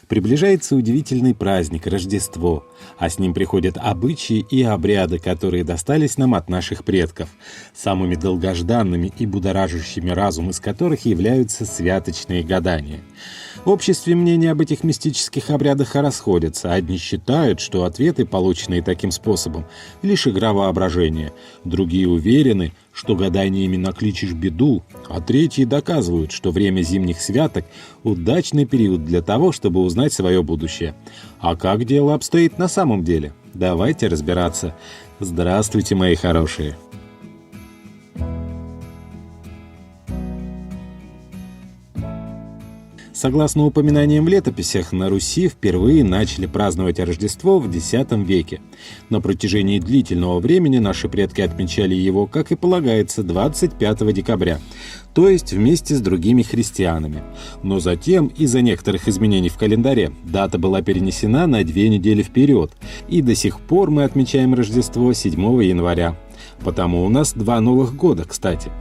Приближается удивительный праздник – Рождество, а с ним приходят обычаи и обряды, которые достались нам от наших предков, самыми долгожданными и будоражащими разум из которых являются святочные гадания. В обществе мнения об этих мистических обрядах расходятся. Одни считают, что ответы, полученные таким способом, лишь игра воображения. Другие уверены, что гаданиями накличешь беду, а третьи доказывают, что время зимних святок – удачный период для того, чтобы узнать свое будущее. А как дело обстоит на самом деле? Давайте разбираться. Здравствуйте, мои хорошие! Согласно упоминаниям в летописях, на Руси впервые начали праздновать Рождество в X веке. На протяжении длительного времени наши предки отмечали его, как и полагается, 25 декабря, то есть вместе с другими христианами. Но затем, из-за некоторых изменений в календаре, дата была перенесена на 2 недели вперед, и до сих пор мы отмечаем Рождество 7 января. Потому у нас 2 Новых года, кстати.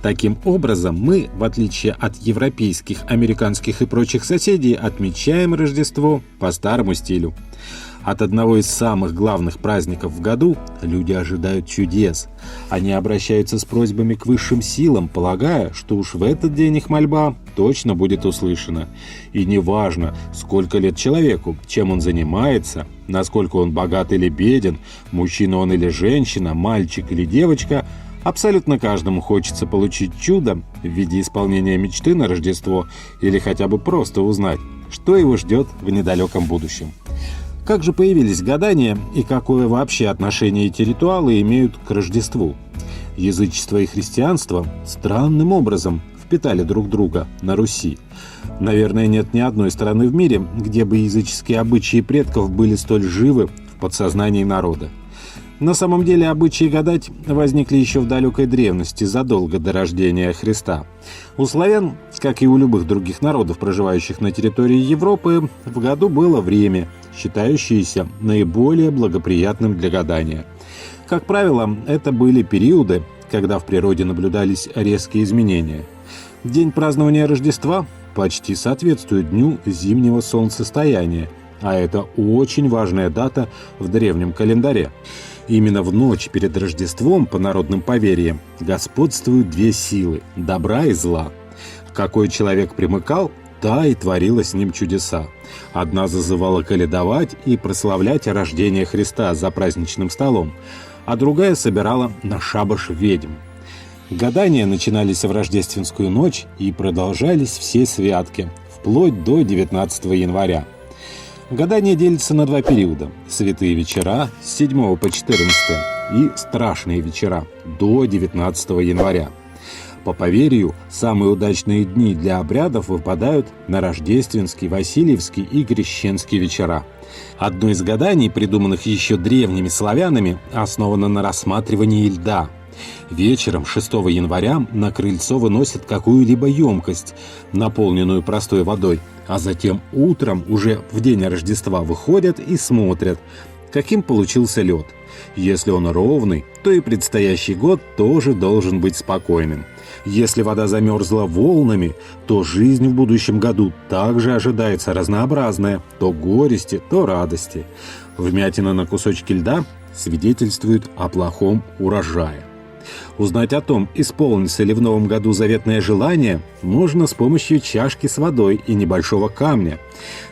Таким образом, мы, в отличие от европейских, американских и прочих соседей, отмечаем Рождество по старому стилю. От одного из самых главных праздников в году люди ожидают чудес. Они обращаются с просьбами к высшим силам, полагая, что уж в этот день их мольба точно будет услышана. И неважно, сколько лет человеку, чем он занимается, насколько он богат или беден, мужчина он или женщина, мальчик или девочка – абсолютно каждому хочется получить чудо в виде исполнения мечты на Рождество или хотя бы просто узнать, что его ждет в недалеком будущем. Как же появились гадания и какое вообще отношение эти ритуалы имеют к Рождеству? Язычество и христианство странным образом впитали друг друга на Руси. Наверное, нет ни одной страны в мире, где бы языческие обычаи предков были столь живы в подсознании народа. На самом деле обычаи гадать возникли еще в далекой древности, задолго до рождения Христа. У славян, как и у любых других народов, проживающих на территории Европы, в году было время, считающееся наиболее благоприятным для гадания. Как правило, это были периоды, когда в природе наблюдались резкие изменения. День празднования Рождества почти соответствует дню зимнего солнцестояния, а это очень важная дата в древнем календаре. Именно в ночь перед Рождеством, по народным поверьям, господствуют 2 силы – добра и зла. Какой человек примыкал, та и творила с ним чудеса. Одна зазывала колядовать и прославлять рождение Христа за праздничным столом, а другая собирала на шабаш ведьм. Гадания начинались в рождественскую ночь и продолжались все святки, вплоть до 19 января. Гадание делится на 2 периода – святые вечера с 7 по 14 и страшные вечера до 19 января. По поверью, самые удачные дни для обрядов выпадают на рождественский, васильевский и крещенский вечера. Одно из гаданий, придуманных еще древними славянами, основано на рассматривании льда. Вечером 6 января на крыльцо выносят какую-либо емкость, наполненную простой водой, а затем утром, уже в день Рождества, выходят и смотрят, каким получился лед. Если он ровный, то и предстоящий год тоже должен быть спокойным. Если вода замерзла волнами, то жизнь в будущем году также ожидается разнообразная, то горести, то радости. Вмятина на кусочке льда свидетельствует о плохом урожае. Узнать о том, исполнится ли в новом году заветное желание, можно с помощью чашки с водой и небольшого камня.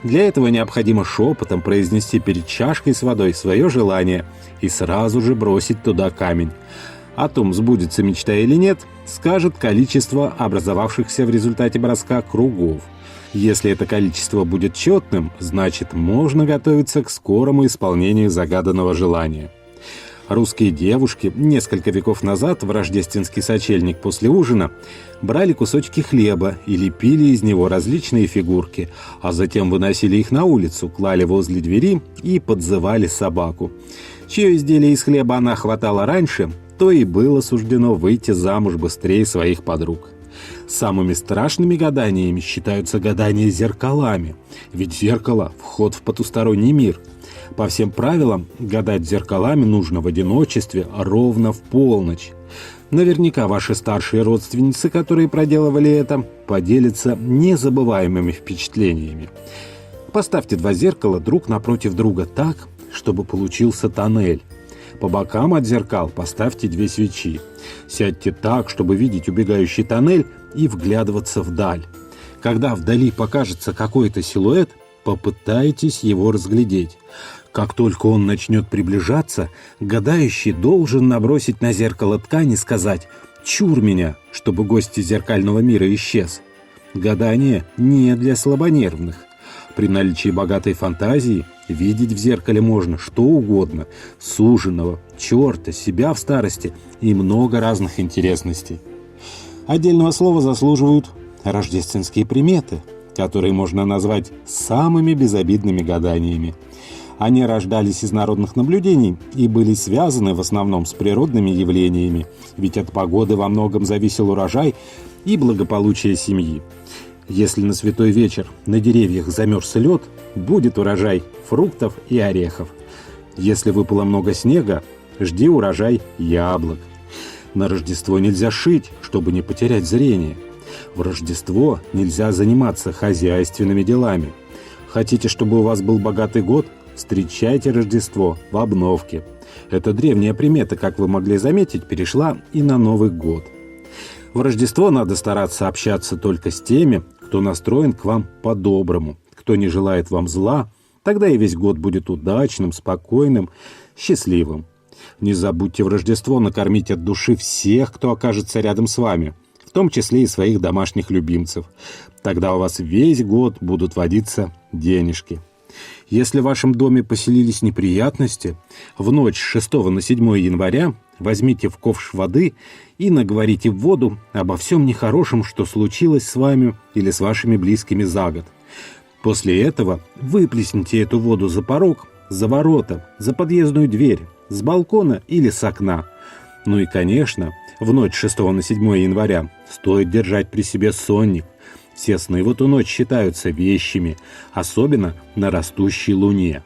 Для этого необходимо шепотом произнести перед чашкой с водой свое желание и сразу же бросить туда камень. О том, сбудется мечта или нет, скажет количество образовавшихся в результате броска кругов. Если это количество будет четным, значит, можно готовиться к скорому исполнению загаданного желания. Русские девушки несколько веков назад в рождественский сочельник после ужина брали кусочки хлеба и лепили из него различные фигурки, а затем выносили их на улицу, клали возле двери и подзывали собаку. Чье изделие из хлеба она хватала раньше, то и было суждено выйти замуж быстрее своих подруг. Самыми страшными гаданиями считаются гадания зеркалами, ведь зеркало – вход в потусторонний мир. По всем правилам, гадать зеркалами нужно в одиночестве ровно в полночь. Наверняка ваши старшие родственницы, которые проделывали это, поделятся незабываемыми впечатлениями. Поставьте 2 зеркала друг напротив друга так, чтобы получился тоннель. По бокам от зеркал поставьте 2 свечи. Сядьте так, чтобы видеть убегающий тоннель и вглядываться вдаль. Когда вдали покажется какой-то силуэт, попытайтесь его разглядеть. Как только он начнет приближаться, гадающий должен набросить на зеркало ткань и сказать «Чур меня», чтобы гость из зеркального мира исчез. Гадание не для слабонервных. При наличии богатой фантазии видеть в зеркале можно что угодно: суженого, черта, себя в старости и много разных интересностей. Отдельного слова заслуживают рождественские приметы, которые можно назвать самыми безобидными гаданиями. Они рождались из народных наблюдений и были связаны в основном с природными явлениями, ведь от погоды во многом зависел урожай и благополучие семьи. Если на святой вечер на деревьях замерз лед, будет урожай фруктов и орехов. Если выпало много снега, жди урожай яблок. На Рождество нельзя шить, чтобы не потерять зрение. В Рождество нельзя заниматься хозяйственными делами. Хотите, чтобы у вас был богатый год? Встречайте Рождество в обновке. Эта древняя примета, как вы могли заметить, перешла и на Новый год. В Рождество надо стараться общаться только с теми, кто настроен к вам по-доброму, кто не желает вам зла. Тогда и весь год будет удачным, спокойным, счастливым. Не забудьте в Рождество накормить от души всех, кто окажется рядом с вами, в том числе и своих домашних любимцев. Тогда у вас весь год будут водиться денежки. Если в вашем доме поселились неприятности, в ночь с 6 на 7 января возьмите в ковш воды и наговорите в воду обо всем нехорошем, что случилось с вами или с вашими близкими за год. После этого выплесните эту воду за порог, за ворота, за подъездную дверь, с балкона или с окна. Ну и, конечно, в ночь с 6 на 7 января стоит держать при себе сонник. Все сны в эту ночь считаются вещими, особенно на растущей луне.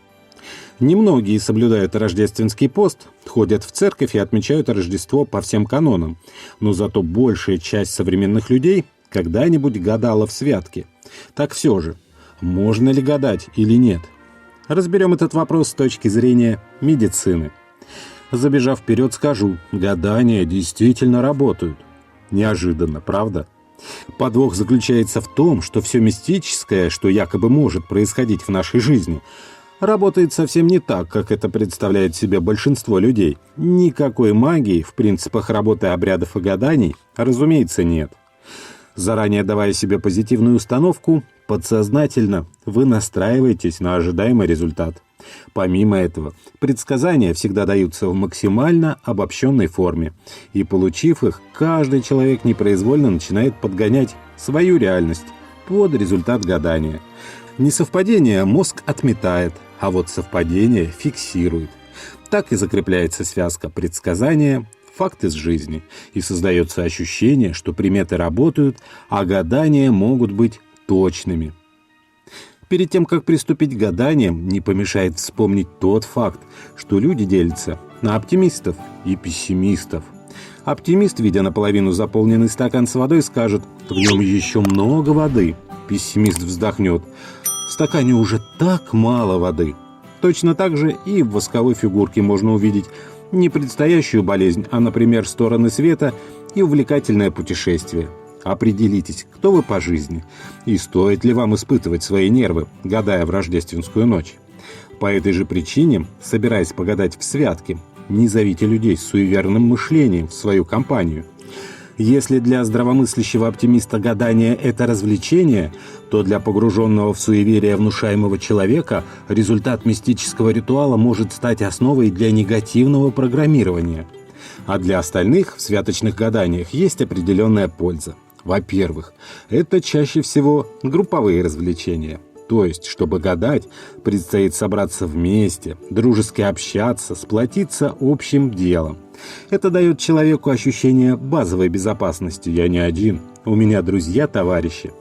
Немногие соблюдают рождественский пост, ходят в церковь и отмечают Рождество по всем канонам, но зато большая часть современных людей когда-нибудь гадала в святке. Так все же, можно ли гадать или нет? Разберем этот вопрос с точки зрения медицины. Забежав вперед, скажу, гадания действительно работают. Неожиданно, правда? Подвох заключается в том, что все мистическое, что якобы может происходить в нашей жизни, работает совсем не так, как это представляет себе большинство людей. Никакой магии в принципах работы обрядов и гаданий, разумеется, нет. Заранее давая себе позитивную установку, подсознательно вы настраиваетесь на ожидаемый результат. Помимо этого, предсказания всегда даются в максимально обобщенной форме, и, получив их, каждый человек непроизвольно начинает подгонять свою реальность под результат гадания. Несовпадение мозг отметает, а вот совпадение фиксирует. Так и закрепляется связка предсказания, факт из жизни, и создается ощущение, что приметы работают, а гадания могут быть точными. Перед тем, как приступить к гаданиям, не помешает вспомнить тот факт, что люди делятся на оптимистов и пессимистов. Оптимист, видя наполовину заполненный стакан с водой, скажет: «В нем еще много воды». Пессимист вздохнет: «В стакане уже так мало воды». Точно так же и в восковой фигурке можно увидеть не предстоящую болезнь, а, например, стороны света и увлекательное путешествие. Определитесь, кто вы по жизни, и стоит ли вам испытывать свои нервы, гадая в рождественскую ночь. По этой же причине, собираясь погадать в святке, не зовите людей с суеверным мышлением в свою компанию. Если для здравомыслящего оптимиста гадание – это развлечение, то для погруженного в суеверие внушаемого человека результат мистического ритуала может стать основой для негативного программирования. А для остальных в святочных гаданиях есть определенная польза. Во-первых, это чаще всего групповые развлечения. То есть, чтобы гадать, предстоит собраться вместе, дружески общаться, сплотиться общим делом. Это дает человеку ощущение базовой безопасности. Я не один, у меня друзья-товарищи.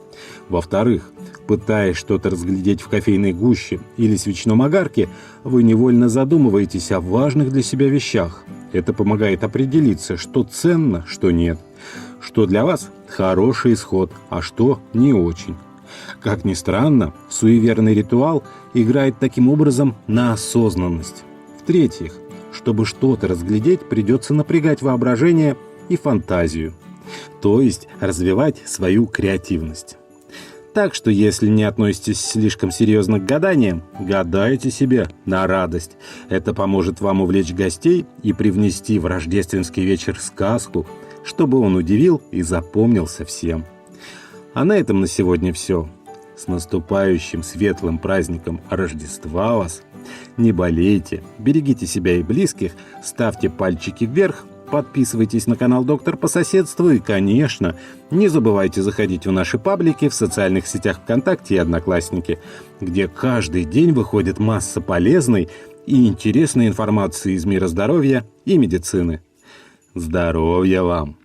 Во-вторых, пытаясь что-то разглядеть в кофейной гуще или свечном огарке, вы невольно задумываетесь о важных для себя вещах. Это помогает определиться, что ценно, что нет, что для вас хороший исход, а что не очень. Как ни странно, суеверный ритуал играет таким образом на осознанность. В-третьих, чтобы что-то разглядеть, придется напрягать воображение и фантазию, то есть развивать свою креативность. Так что, если не относитесь слишком серьезно к гаданиям, гадайте себе на радость. Это поможет вам увлечь гостей и привнести в рождественский вечер сказку, чтобы он удивил и запомнился всем. А на этом на сегодня все. С наступающим светлым праздником Рождества вас! Не болейте, берегите себя и близких, ставьте пальчики вверх, подписывайтесь на канал «Доктор по соседству» и, конечно, не забывайте заходить в наши паблики в социальных сетях ВКонтакте и Одноклассники, где каждый день выходит масса полезной и интересной информации из мира здоровья и медицины. Здоровья вам!